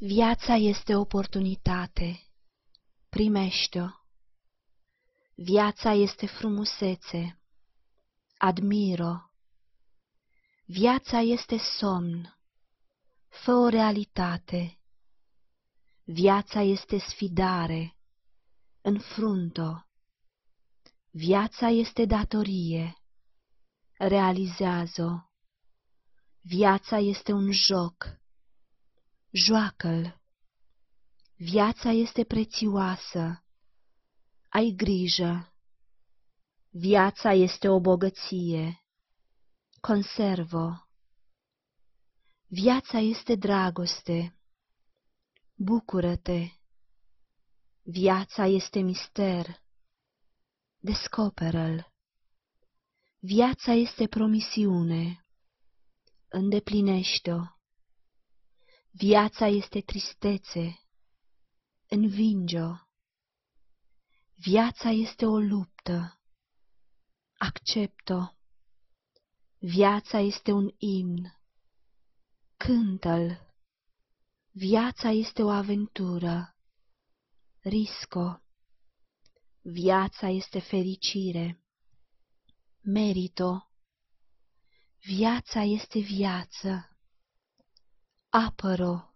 Viața este oportunitate, primește-o. Viața este frumusețe, admir-o. Viața este somn, fă o realitate. Viața este sfidare, înfrunt-o. Viața este datorie, realizează-o. Viața este un joc, joacă-l. Viața este prețioasă, ai grijă. Viața este o bogăție, conservă. Viața este dragoste, bucură-te. Viața este mister, descoperă-l. Viața este promisiune, îndeplinește-o. Viața este tristețe, învinge-o. Viața este o luptă, accept-o. Viața este un imn, cântă-l. Viața este o aventură, risc-o. Viața este fericire, merit-o. Viața este viață, apără-o.